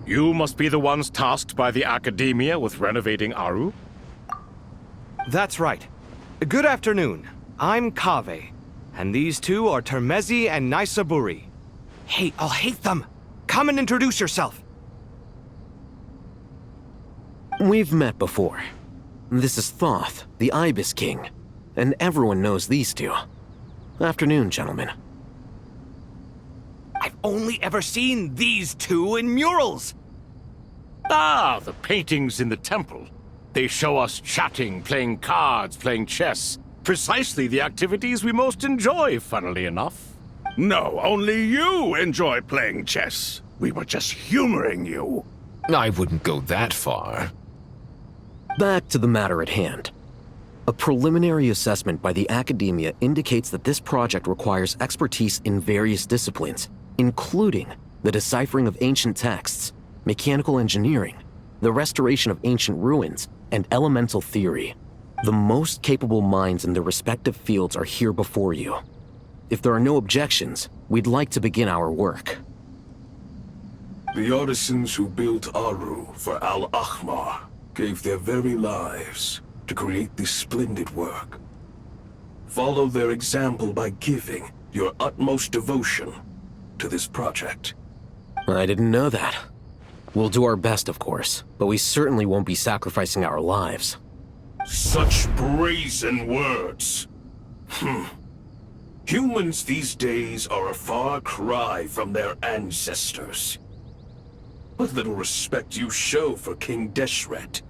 You must be the ones tasked by the Academia with renovating Aru? That's right. Good afternoon. I'm Kaveh, and these two are Termezi and Naisaburi. Hey, I'll hate them! Come and introduce yourself! We've met before. This is Thoth, the Ibis King, and everyone knows these two. Afternoon, gentlemen. I've only ever seen these two in murals! Ah, the paintings in the temple. They show us chatting, playing cards, playing chess. Precisely the activities we most enjoy, funnily enough. No, only you enjoy playing chess. We were just humoring you. I wouldn't go that far. Back to the matter at hand. A preliminary assessment by the Academia indicates that this project requires expertise in various disciplines, including the deciphering of ancient texts, mechanical engineering, the restoration of ancient ruins, and elemental theory. The most capable minds in their respective fields are here before you. If there are no objections, we'd like to begin our work. The artisans who built Aru for Al-Ahmar gave their very lives to create this splendid work. Follow their example by giving your utmost devotion to this project. I didn't know that. We'll do our best, of course, but we certainly won't be sacrificing our lives. Such brazen words. Humans these days are a far cry from their ancestors. What little respect you show for King Deshret.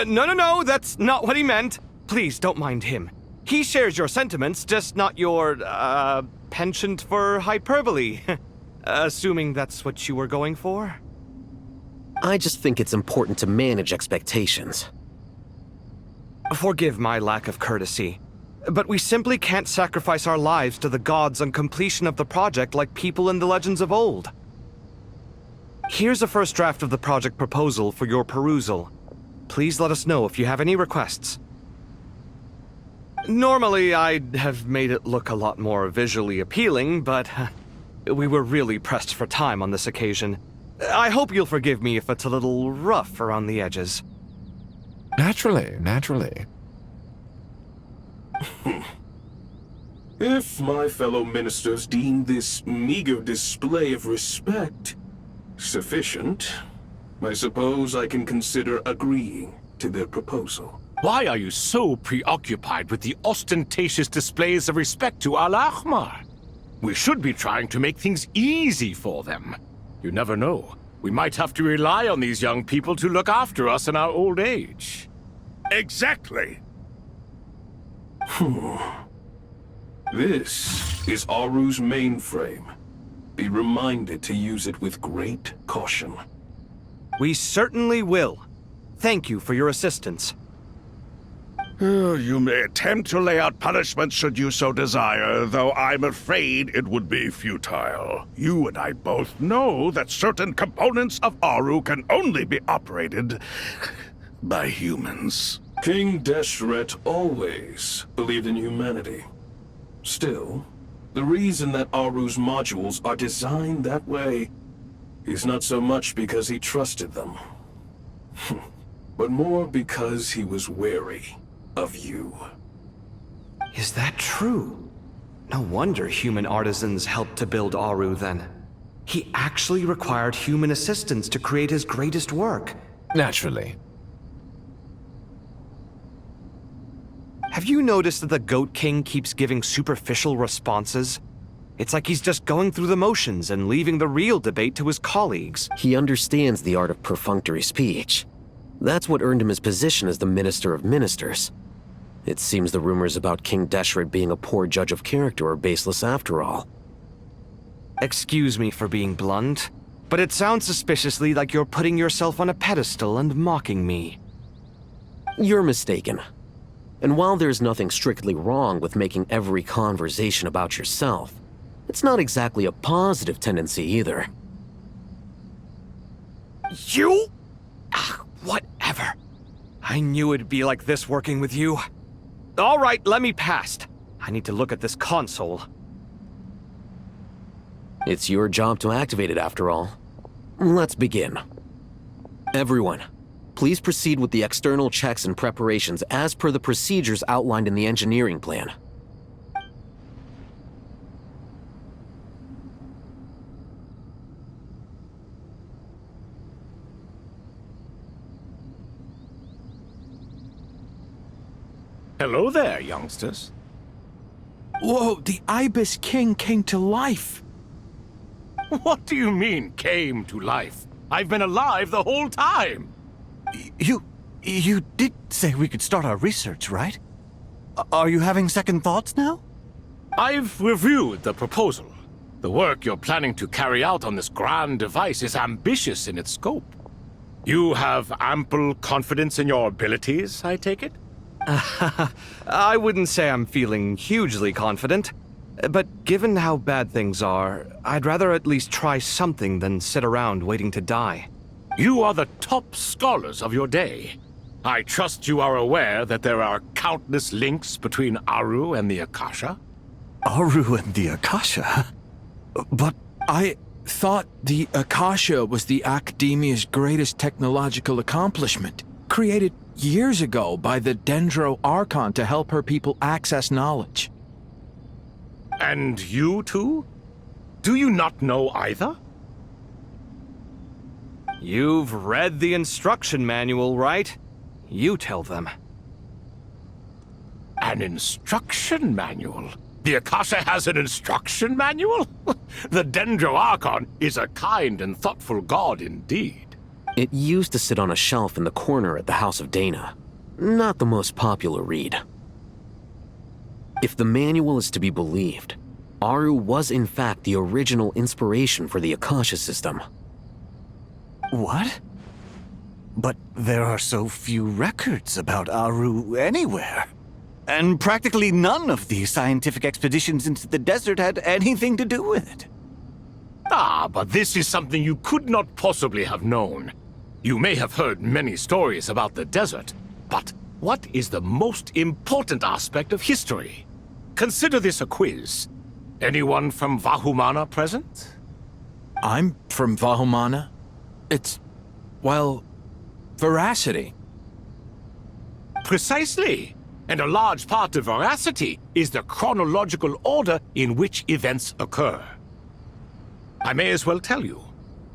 No, that's not what he meant. Please, don't mind him. He shares your sentiments, just not your, penchant for hyperbole. Assuming that's what you were going for? I just think it's important to manage expectations. Forgive my lack of courtesy, but we simply can't sacrifice our lives to the gods on completion of the project like people in the legends of old. Here's a first draft of the project proposal for your perusal. Please let us know if you have any requests. Normally, I'd have made it look a lot more visually appealing, but we were really pressed for time on this occasion. I hope you'll forgive me if it's a little rough around the edges. Naturally. If my fellow ministers deem this meager display of respect sufficient, I suppose I can consider agreeing to their proposal. Why are you so preoccupied with the ostentatious displays of respect to Al-Ahmar? We should be trying to make things easy for them. You never know. We might have to rely on these young people to look after us in our old age. Exactly. This is Aru's mainframe. Be reminded to use it with great caution. We certainly will. Thank you for your assistance. You may attempt to lay out punishments should you so desire, though I'm afraid it would be futile. You and I both know that certain components of Aru can only be operated by humans. King Deshret always believed in humanity. Still, the reason that Aru's modules are designed that way is not so much because he trusted them, but more because he was wary of you. Is that true? No wonder human artisans helped to build Aru then. He actually required human assistance to create his greatest work. Naturally. Have you noticed that the Goat King keeps giving superficial responses? It's like he's just going through the motions and leaving the real debate to his colleagues. He understands the art of perfunctory speech. That's what earned him his position as the Minister of Ministers. It seems the rumors about King Deshret being a poor judge of character are baseless after all. Excuse me for being blunt, but it sounds suspiciously like you're putting yourself on a pedestal and mocking me. You're mistaken. And while there's nothing strictly wrong with making every conversation about yourself, it's not exactly a positive tendency either. You? Whatever. I knew it'd be like this working with you. All right, let me past. I need to look at this console. It's your job to activate it after all. Let's begin. Everyone, please proceed with the external checks and preparations as per the procedures outlined in the engineering plan. Hello there, youngsters. Whoa, the Ibis King came to life. What do you mean, came to life? I've been alive the whole time! You did say we could start our research, right? Are you having second thoughts now? I've reviewed the proposal. The work you're planning to carry out on this grand device is ambitious in its scope. You have ample confidence in your abilities, I take it? I wouldn't say I'm feeling hugely confident, but given how bad things are, I'd rather at least try something than sit around waiting to die. You are the top scholars of your day. I trust you are aware that there are countless links between Aru and the Akasha? Aru and the Akasha? But I thought the Akasha was the Academia's greatest technological accomplishment, created years ago by the Dendro Archon to help her people access knowledge. And you too? Do you not know either? You've read the instruction manual, right? You tell them. An instruction manual? The Akasha has an instruction manual? The Dendro Archon is a kind and thoughtful god indeed. It used to sit on a shelf in the corner at the House of Dana. Not the most popular read. If the manual is to be believed, Aru was in fact the original inspiration for the Akasha system. what? But there are so few records about Aru anywhere. And practically none of the scientific expeditions into the desert had anything to do with it. Ah, but this is something you could not possibly have known. You may have heard many stories about the desert, but what is the most important aspect of history? Consider this a quiz. Anyone from Vahumana present? I'm from Vahumana. It's, well, veracity. Precisely. And a large part of veracity is the chronological order in which events occur. I may as well tell you.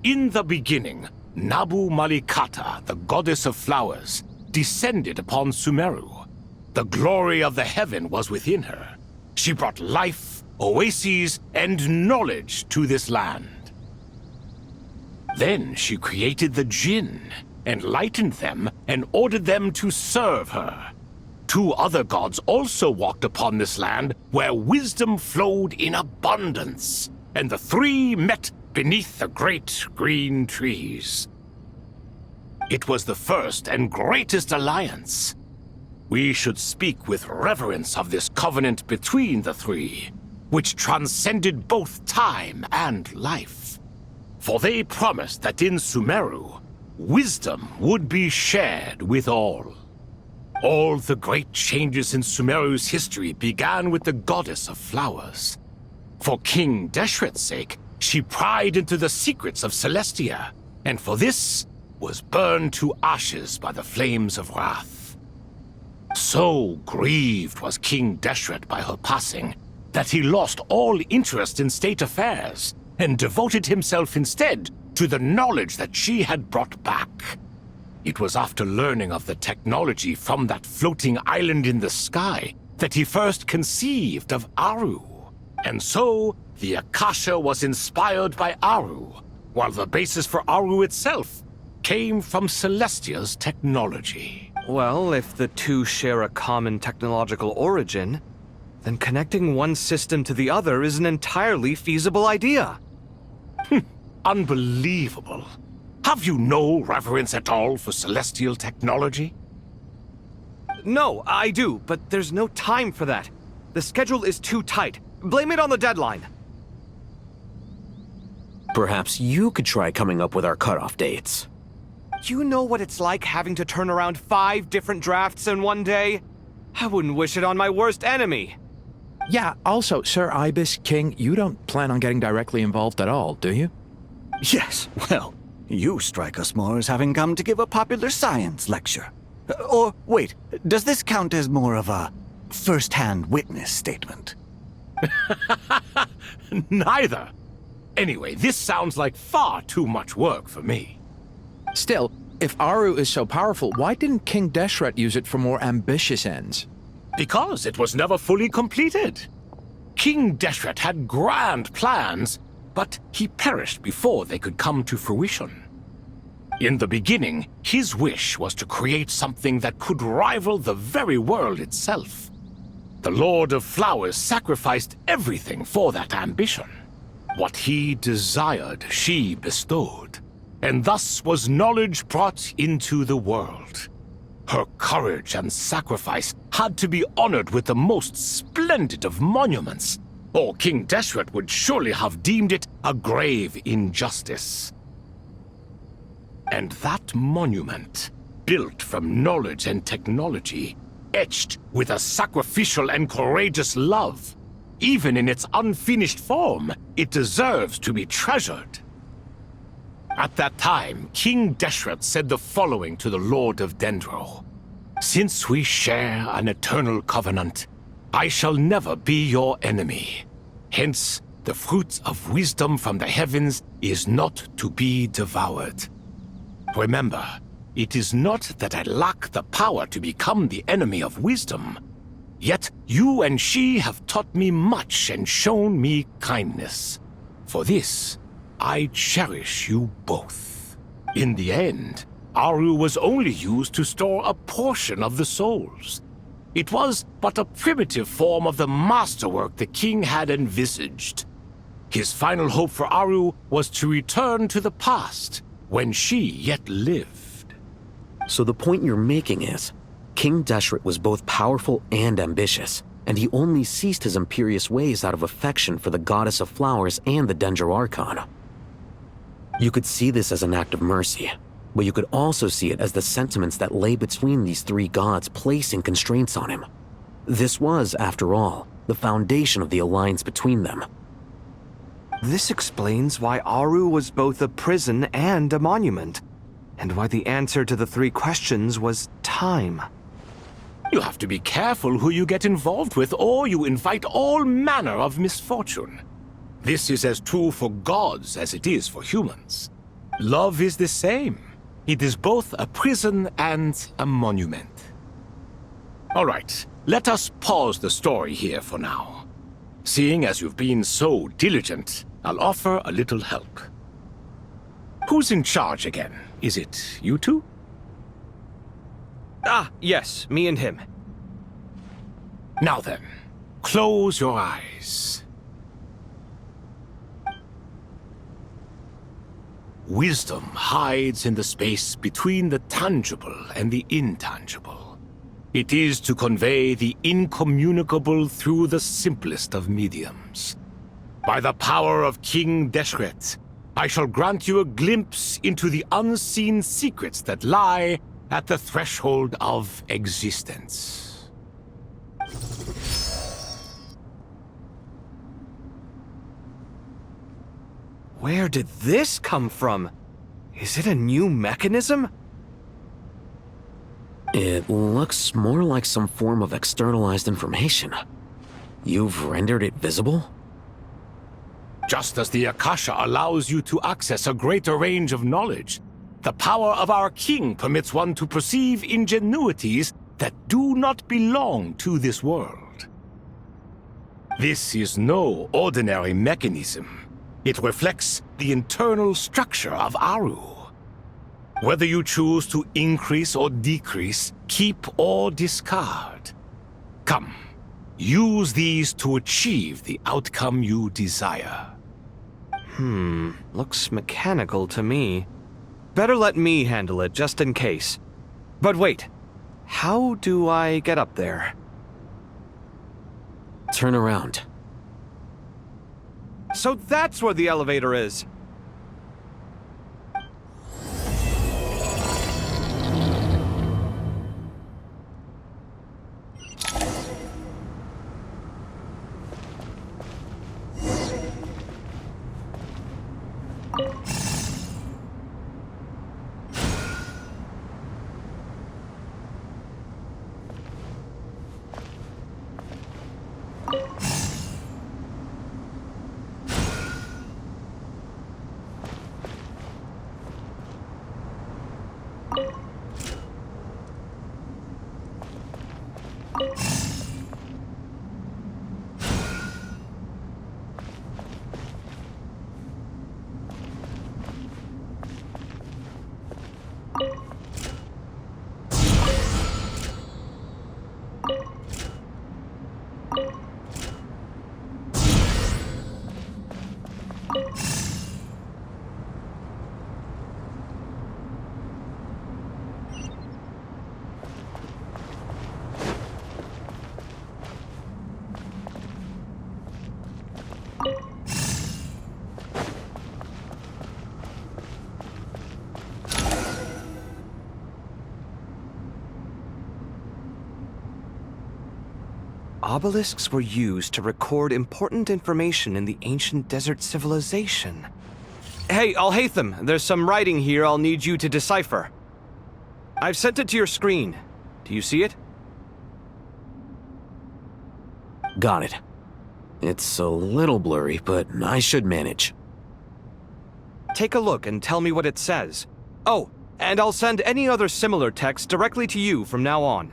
In the beginning, Nabu Malikata, the goddess of flowers, descended upon Sumeru. The glory of the heaven was within her. She brought life, oases, and knowledge to this land. Then she created the Jinn, enlightened them, and ordered them to serve her. Two other gods also walked upon this land where wisdom flowed in abundance, and the three met beneath the great green trees. It was the first and greatest alliance. We should speak with reverence of this covenant between the three, which transcended both time and life. For they promised that in Sumeru, wisdom would be shared with all. All the great changes in Sumeru's history began with the goddess of flowers. For King Deshret's sake, she pried into the secrets of Celestia, and for this was burned to ashes by the flames of wrath. So grieved was King Deshret by her passing that he lost all interest in state affairs and devoted himself instead to the knowledge that she had brought back. It was after learning of the technology from that floating island in the sky that he first conceived of Aru. And so, the Akasha was inspired by Aru, while the basis for Aru itself came from Celestia's technology. Well, if the two share a common technological origin, then connecting one system to the other is an entirely feasible idea. Unbelievable. Have you no reverence at all for celestial technology? No, I do, but there's no time for that. The schedule is too tight. Blame it on the deadline. Perhaps you could try coming up with our cutoff dates. You know what it's like having to turn around 5 different drafts in one day? I wouldn't wish it on my worst enemy. Yeah, also, Sir Ibis, King, you don't plan on getting directly involved at all, do you? Yes, well, you strike us more as having come to give a popular science lecture. Or, wait, does this count as more of a first-hand witness statement? Neither. Anyway, this sounds like far too much work for me. Still, if Aru is so powerful, why didn't King Deshret use it for more ambitious ends? Because it was never fully completed. King Deshret had grand plans, but he perished before they could come to fruition. In the beginning, his wish was to create something that could rival the very world itself. The Lord of Flowers sacrificed everything for that ambition. What he desired, she bestowed, and thus was knowledge brought into the world. Her courage and sacrifice had to be honored with the most splendid of monuments, or King Deshret would surely have deemed it a grave injustice. And that monument, built from knowledge and technology, etched with a sacrificial and courageous love, even in its unfinished form, it deserves to be treasured. At that time, King Deshret said the following to the Lord of Dendro. Since we share an eternal covenant, I shall never be your enemy. Hence, the fruit of wisdom from the heavens is not to be devoured. Remember, it is not that I lack the power to become the enemy of wisdom. Yet you and she have taught me much and shown me kindness. For this, I cherish you both. In the end, Aru was only used to store a portion of the souls. It was but a primitive form of the masterwork the king had envisaged. His final hope for Aru was to return to the past, when she yet lived. So the point you're making is, King Deshret was both powerful and ambitious, and he only ceased his imperious ways out of affection for the Goddess of Flowers and the Dendro Archon. You could see this as an act of mercy, but you could also see it as the sentiments that lay between these three gods placing constraints on him. This was, after all, the foundation of the alliance between them. This explains why Aru was both a prison and a monument, and why the answer to the three questions was time. You have to be careful who you get involved with, or you invite all manner of misfortune. This is as true for gods as it is for humans. Love is the same. It is both a prison and a monument. All right, let us pause the story here for now. Seeing as you've been so diligent, I'll offer a little help. Who's in charge again? Is it you two? Ah, yes, me and him. Now then, close your eyes. Wisdom hides in the space between the tangible and the intangible. It is to convey the incommunicable through the simplest of mediums. By the power of King Deshret, I shall grant you a glimpse into the unseen secrets that lie at the threshold of existence. Where did this come from? Is it a new mechanism? It looks more like some form of externalized information. You've rendered it visible? Just as the Akasha allows you to access a greater range of knowledge, the power of our king permits one to perceive ingenuities that do not belong to this world. This is no ordinary mechanism. It reflects the internal structure of Aru. Whether you choose to increase or decrease, keep or discard. Come, use these to achieve the outcome you desire. Looks mechanical to me. Better let me handle it, just in case. But wait, how do I get up there? Turn around. So that's where the elevator is! Obelisks were used to record important information in the ancient desert civilization. Hey, Al-Haytham, there's some writing here I'll need you to decipher. I've sent it to your screen. Do you see it? Got it. It's a little blurry, but I should manage. Take a look and tell me what it says. Oh, and I'll send any other similar text directly to you from now on.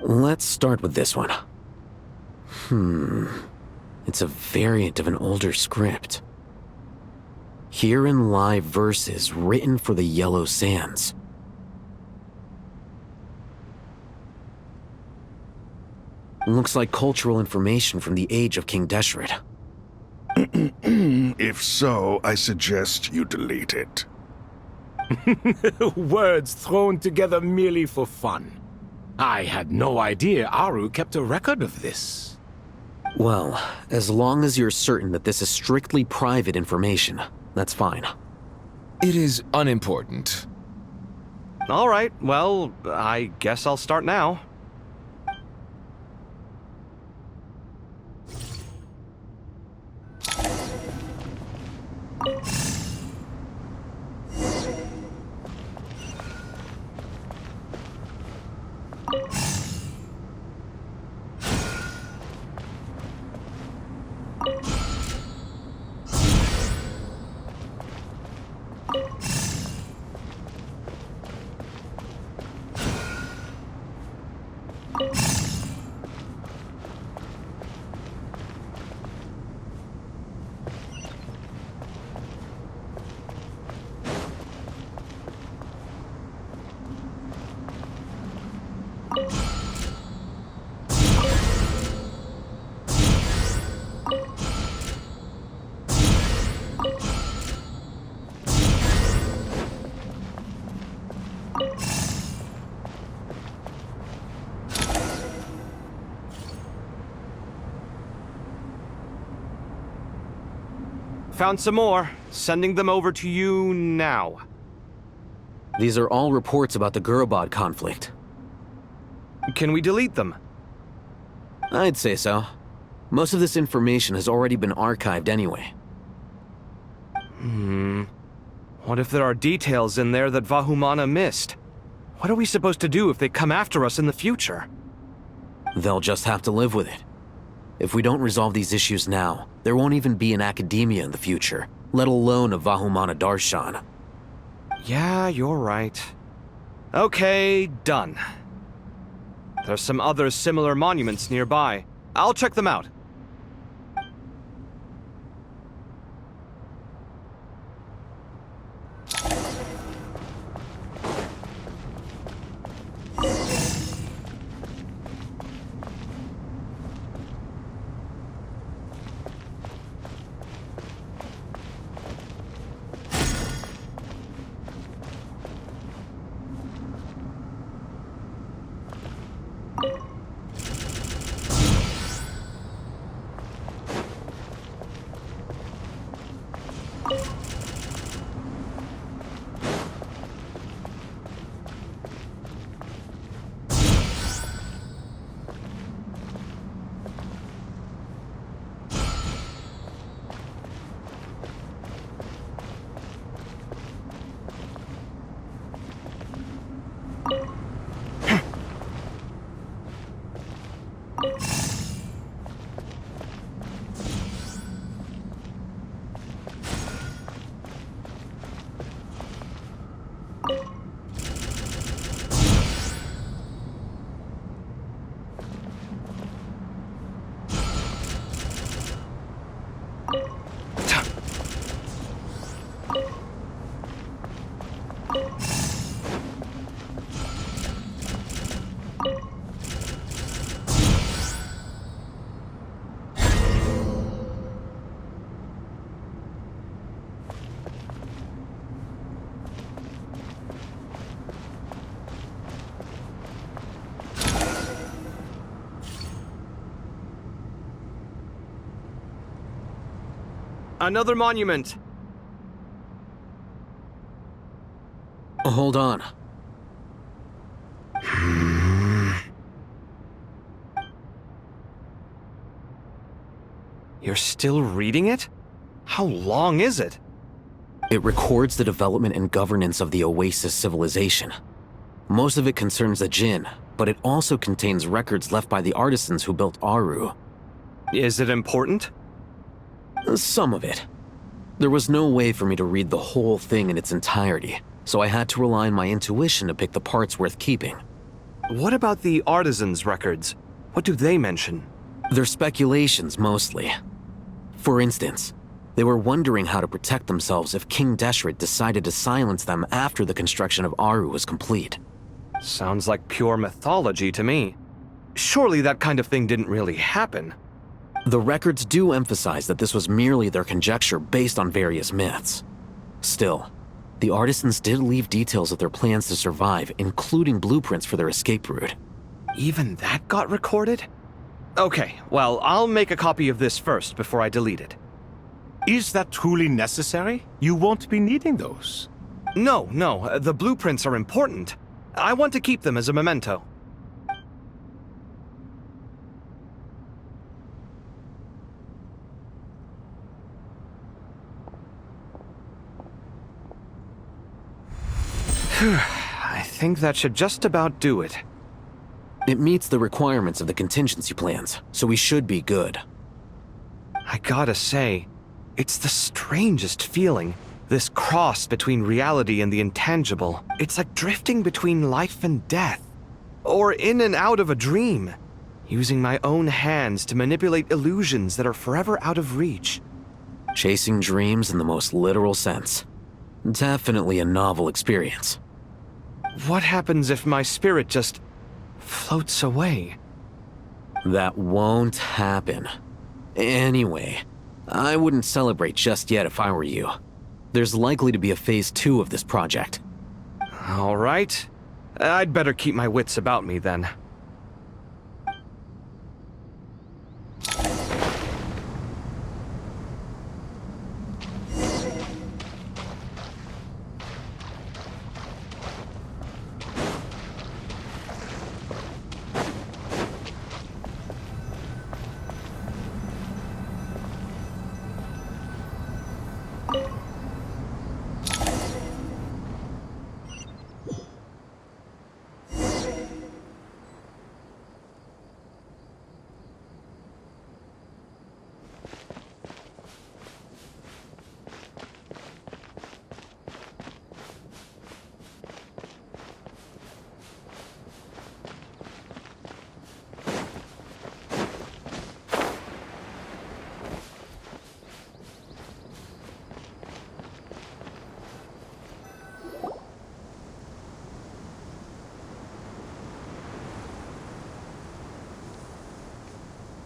Let's start with this one. It's a variant of an older script. Herein lie verses written for the Yellow Sands. Looks like cultural information from the age of King Deshret. If so, I suggest you delete it. Words thrown together merely for fun. I had no idea Aru kept a record of this. Well, as long as you're certain that this is strictly private information, that's fine. It is unimportant. All right, well, I guess I'll start now. Found some more. Sending them over to you now. These are all reports about the Gurubad conflict. Can we delete them? I'd say so. Most of this information has already been archived anyway. What if there are details in there that Vahumana missed? What are we supposed to do if they come after us in the future? They'll just have to live with it. If we don't resolve these issues now, there won't even be an academia in the future, let alone a Vahumana Darshan. Yeah, you're right. Okay, done. There's some other similar monuments nearby. I'll check them out. Another monument. Hold on. You're still reading it? How long is it? It records the development and governance of the Oasis civilization. Most of it concerns the Jinn, but it also contains records left by the artisans who built Aru. Is it important? Some of it. There was no way for me to read the whole thing in its entirety, so I had to rely on my intuition to pick the parts worth keeping. What about the artisans' records? What do they mention? They're speculations, mostly. For instance, they were wondering how to protect themselves if King Deshret decided to silence them after the construction of Aru was complete. Sounds like pure mythology to me. Surely that kind of thing didn't really happen. The records do emphasize that this was merely their conjecture based on various myths. Still, the artisans did leave details of their plans to survive, including blueprints for their escape route. Even that got recorded? Okay, well, I'll make a copy of this first before I delete it. Is that truly necessary? You won't be needing those. No, the blueprints are important. I want to keep them as a memento. I think that should just about do it. It meets the requirements of the contingency plans, so we should be good. I gotta say, it's the strangest feeling. This cross between reality and the intangible. It's like drifting between life and death. Or in and out of a dream. Using my own hands to manipulate illusions that are forever out of reach. Chasing dreams in the most literal sense. Definitely a novel experience. What happens if my spirit just floats away? That won't happen. Anyway, I wouldn't celebrate just yet if I were you. There's likely to be a phase 2 of this project. All right. I'd better keep my wits about me then.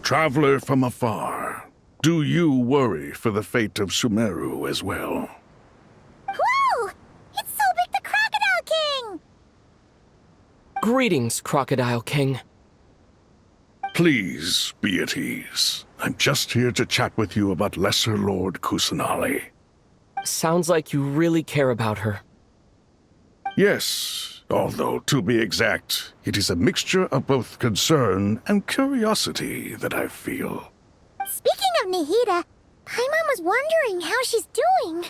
Traveler from afar, do you worry for the fate of Sumeru as well? Whoa! It's so big the Crocodile King! Greetings, Crocodile King. Please be at ease. I'm just here to chat with you about Lesser Lord Kusanali. Sounds like you really care about her. Yes, although to be exact, it is a mixture of both concern and curiosity that I feel. Speaking of Nahida, Paimon was wondering how she's doing.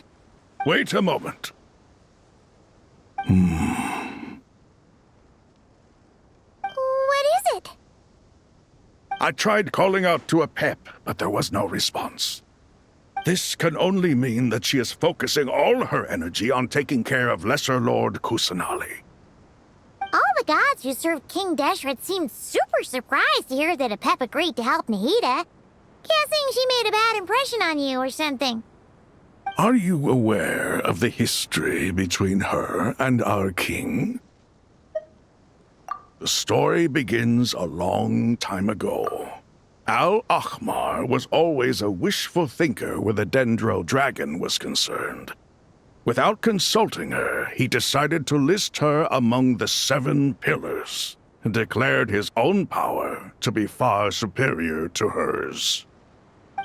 Wait a moment. What is it? I tried calling out to a pep, but there was no response. This can only mean that she is focusing all her energy on taking care of Lesser Lord Kusanali. All the gods who served King Deshret seemed super surprised to hear that a pep agreed to help Nahida. Guessing she made a bad impression on you or something. Are you aware of the history between her and our king? The story begins a long time ago. Al-Ahmar was always a wishful thinker where the Dendro dragon was concerned. Without consulting her, he decided to list her among the 7 pillars, and declared his own power to be far superior to hers.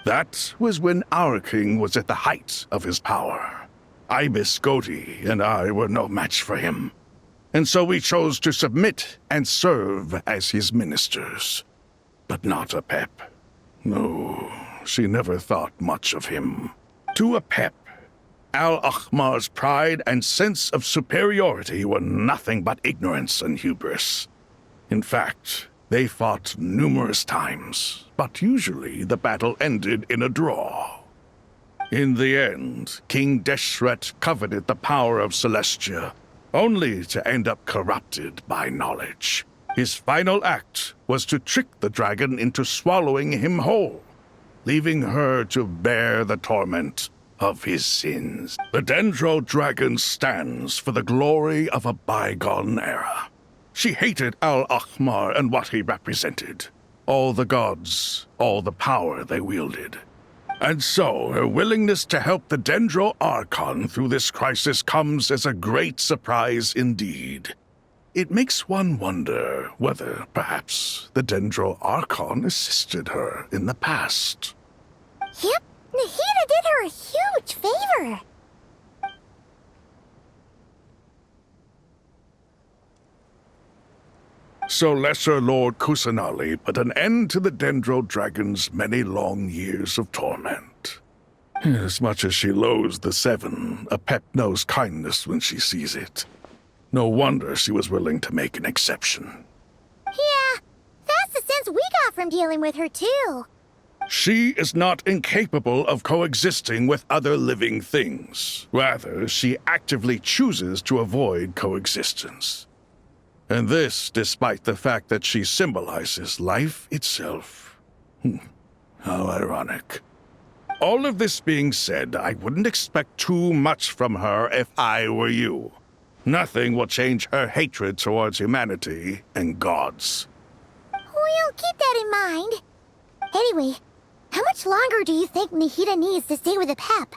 That was when our king was at the height of his power. Ibis Goti and I were no match for him, and so we chose to submit and serve as his ministers. But not a pep. No, she never thought much of him. To Apep, Al-Ahmar's pride and sense of superiority were nothing but ignorance and hubris. In fact, they fought numerous times, but usually the battle ended in a draw. In the end, King Deshret coveted the power of Celestia, only to end up corrupted by knowledge. His final act was to trick the dragon into swallowing him whole, leaving her to bear the torment of his sins. The Dendro Dragon stands for the glory of a bygone era. She hated Al-Ahmar and what he represented. All the gods, all the power they wielded. And so, her willingness to help the Dendro Archon through this crisis comes as a great surprise indeed. It makes one wonder whether, perhaps, the Dendro Archon assisted her in the past. Yep, Nahida did her a huge favor. So Lesser Lord Kusanali put an end to the Dendro Dragon's many long years of torment. As much as she loathes the Seven, Apep knows kindness when she sees it. No wonder she was willing to make an exception. Yeah, that's the sense we got from dealing with her, too. She is not incapable of coexisting with other living things. Rather, she actively chooses to avoid coexistence. And this despite the fact that she symbolizes life itself. How ironic. All of this being said, I wouldn't expect too much from her if I were you. Nothing will change her hatred towards humanity and gods. We'll keep that in mind. Anyway, how much longer do you think Nahida needs to stay with Apep?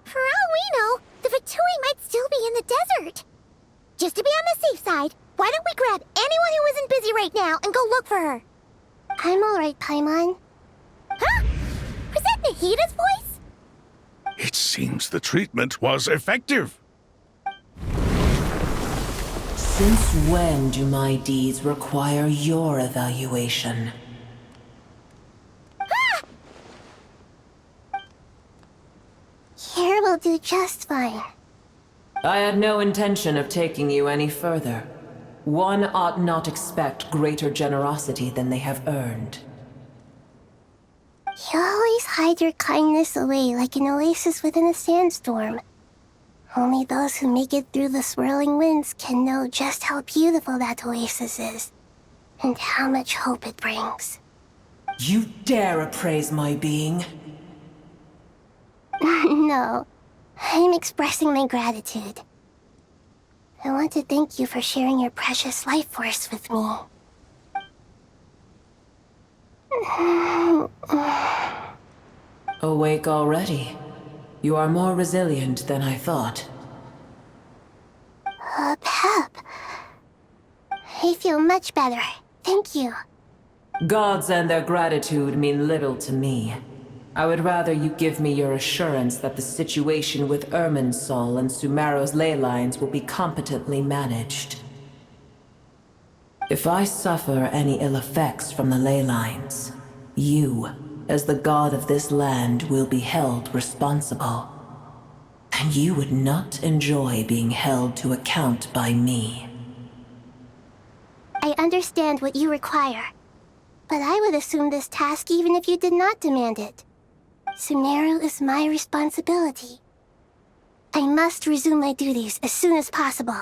For all we know, the Fatui might still be in the desert. Just to be on the safe side, why don't we grab anyone who isn't busy right now and go look for her? I'm alright, Paimon. Huh? Was that Nahida's voice? It seems the treatment was effective. Since when do my deeds require your evaluation? Ah! Here will do just fine. I had no intention of taking you any further. One ought not expect greater generosity than they have earned. You always hide your kindness away like an oasis within a sandstorm. Only those who make it through the swirling winds can know just how beautiful that oasis is, and how much hope it brings. You dare appraise my being? No, I'm expressing my gratitude. I want to thank you for sharing your precious life force with me. Awake already? You are more resilient than I thought. Pep. I feel much better. Thank you. Gods and their gratitude mean little to me. I would rather you give me your assurance that the situation with Irminsul and Sumeru's ley lines will be competently managed. If I suffer any ill effects from the ley lines, you, as the god of this land, will be held responsible. And you would not enjoy being held to account by me. I understand what you require, but I would assume this task even if you did not demand it. Sumeru is my responsibility. I must resume my duties as soon as possible.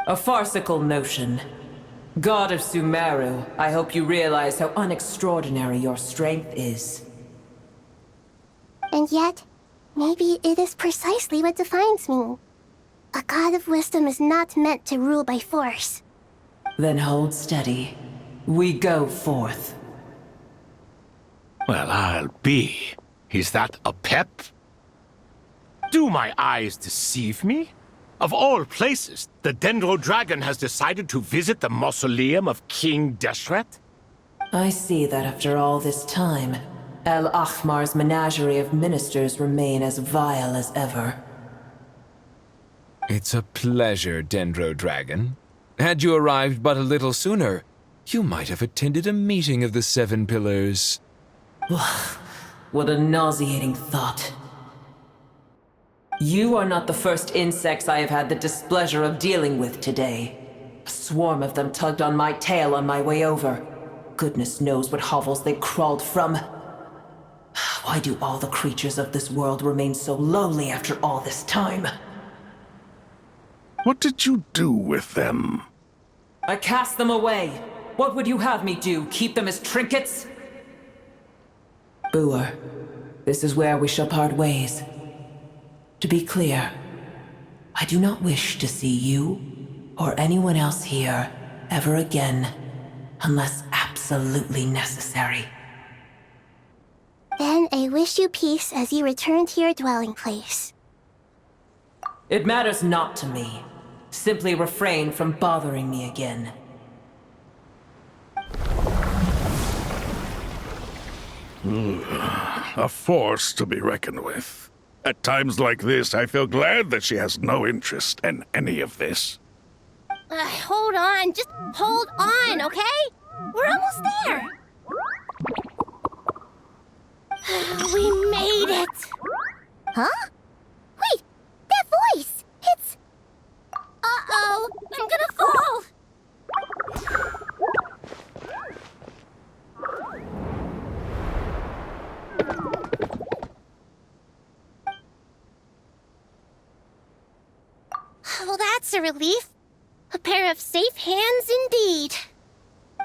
A farcical notion. God of Sumeru, I hope you realize how unextraordinary your strength is. And yet, maybe it is precisely what defines me. A god of wisdom is not meant to rule by force. Then hold steady. We go forth. Well, I'll be. Is that Apep? Do my eyes deceive me? Of all places, the Dendro Dragon has decided to visit the mausoleum of King Deshret? I see that after all this time, Al-Ahmar's menagerie of ministers remain as vile as ever. It's a pleasure, Dendro Dragon. Had you arrived but a little sooner, you might have attended a meeting of the Seven Pillars. What a nauseating thought. You are not the first insects I have had the displeasure of dealing with today. A swarm of them tugged on my tail on my way over. Goodness knows what hovels they crawled from. Why do all the creatures of this world remain so lowly after all this time? What did you do with them? I cast them away. What would you have me do? Keep them as trinkets? Boer, this is where we shall part ways. To be clear, I do not wish to see you or anyone else here ever again, unless absolutely necessary. Then I wish you peace as you return to your dwelling place. It matters not to me. Simply refrain from bothering me again. A force to be reckoned with. At times like this, I feel glad that she has no interest in any of this. Hold on, just hold on, okay? We're almost there. We made it! Huh? Wait, that voice! It's... Uh-oh, I'm gonna fall! Well, that's a relief. A pair of safe hands indeed.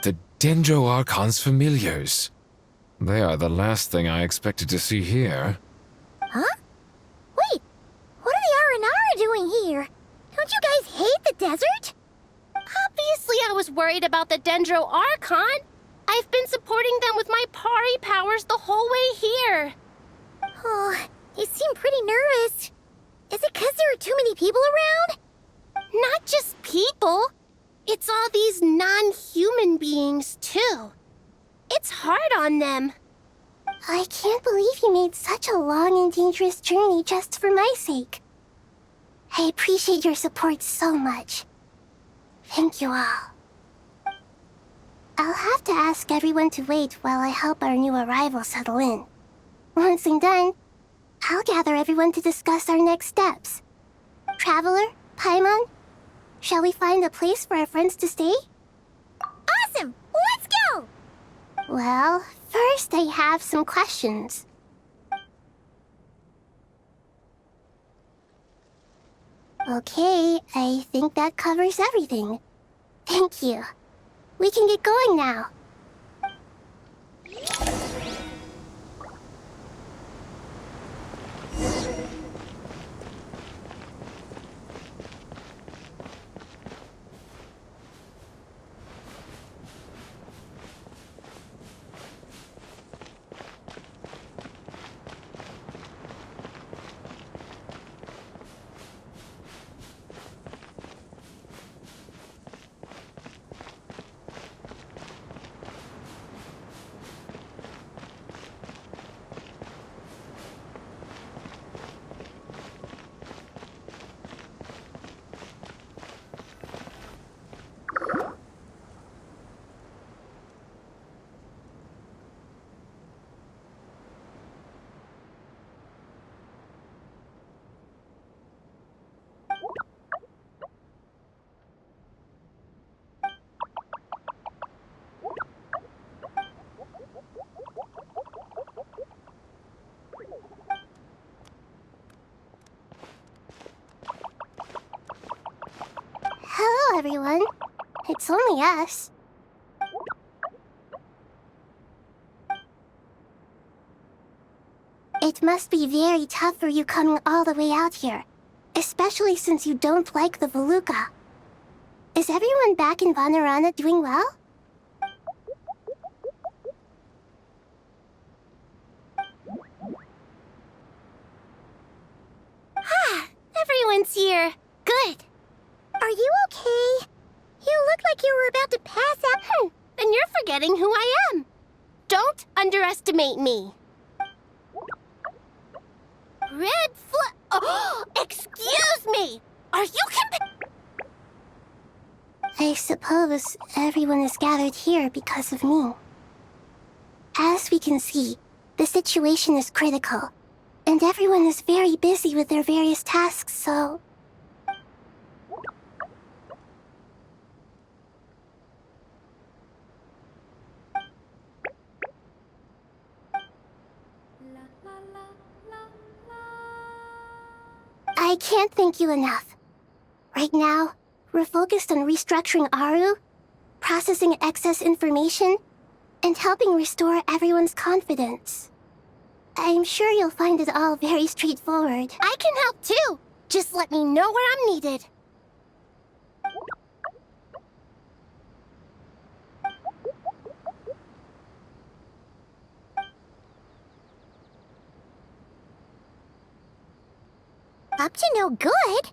The Dendro Archon's familiars. They are the last thing I expected to see here. Huh? Wait, what are the R&R doing here? Don't you guys hate the desert? Obviously I was worried about the Dendro Archon. I've been supporting them with my Pari powers the whole way here. Oh, you seem pretty nervous. Is it 'cause there are too many people around? Not just people. It's all these non-human beings, too. It's hard on them. I can't believe you made such a long and dangerous journey just for my sake. I appreciate your support so much. Thank you all. I'll have to ask everyone to wait while I help our new arrival settle in. Once I'm done, I'll gather everyone to discuss our next steps. Traveler, Paimon, shall we find a place for our friends to stay? Awesome! Let's go! Well, first I have some questions. Okay, I think that covers everything. Thank you. We can get going now. Hello, everyone. It's only us. It must be very tough for you coming all the way out here, especially since you don't like the Voluka. Is everyone back in Vanarana doing well? Everyone's here. Good. Are you okay? You look like you were about to pass out. And you're forgetting who I am. Don't underestimate me. Red Flux. Oh, excuse me. Are you I suppose everyone is gathered here because of me. As we can see, The situation is critical, and everyone is very busy with their various tasks, so... I can't thank you enough. Right now, we're focused on restructuring Aru, processing excess information, and helping restore everyone's confidence. I'm sure you'll find it all very straightforward. I can help too! Just let me know where I'm needed. Up to no good?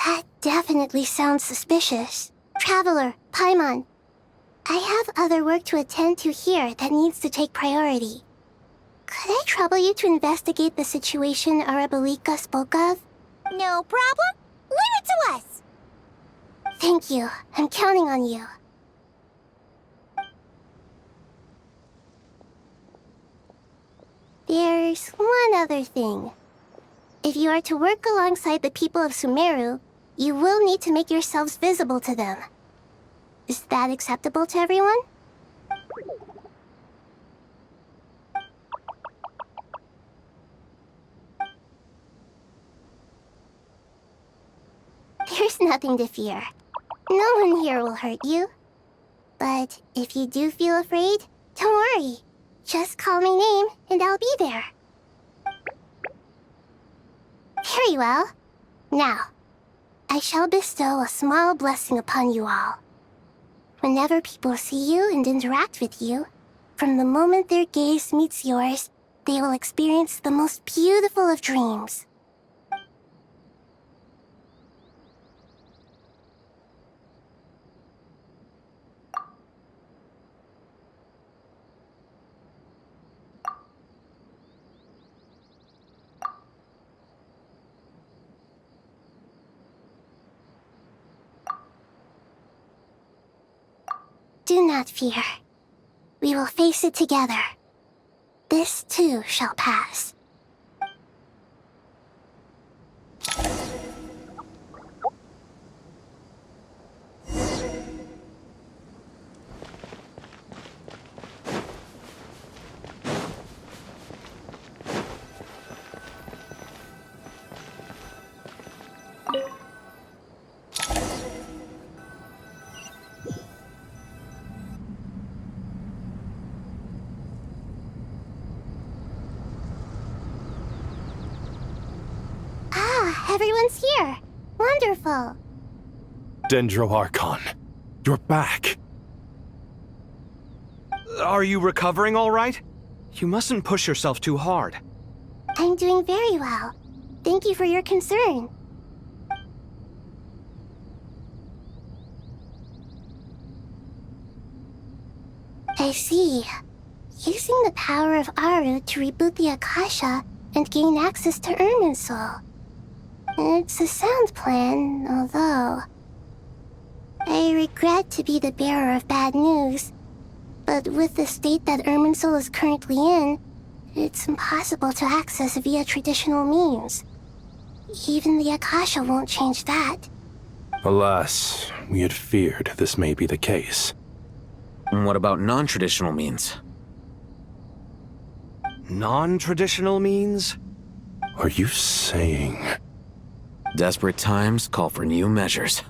That definitely sounds suspicious. Traveler, Paimon, I have other work to attend to here that needs to take priority. Could I trouble you to investigate the situation Arabalika spoke of? No problem. Leave it to us. Thank you. I'm counting on you. There's one other thing. If you are to work alongside the people of Sumeru, you will need to make yourselves visible to them. Is that acceptable to everyone? There's nothing to fear. No one here will hurt you. But if you do feel afraid, don't worry. Just call my name and I'll be there. Very well. Now, I shall bestow a small blessing upon you all. Whenever people see you and interact with you, from the moment their gaze meets yours, they will experience the most beautiful of dreams. Do not fear. We will face it together. This too shall pass. Everyone's here. Wonderful. Dendro Archon, you're back. Are you recovering all right? You mustn't push yourself too hard. I'm doing very well. Thank you for your concern. I see. Using the power of Aru to reboot the Akasha and gain access to Irminsul. It's a sound plan, although... I regret to be the bearer of bad news, but with the state that Irminsul is currently in, it's impossible to access via traditional means. Even the Akasha won't change that. Alas, we had feared this may be the case. And what about non-traditional means? Non-traditional means? Are you saying... Desperate times call for new measures.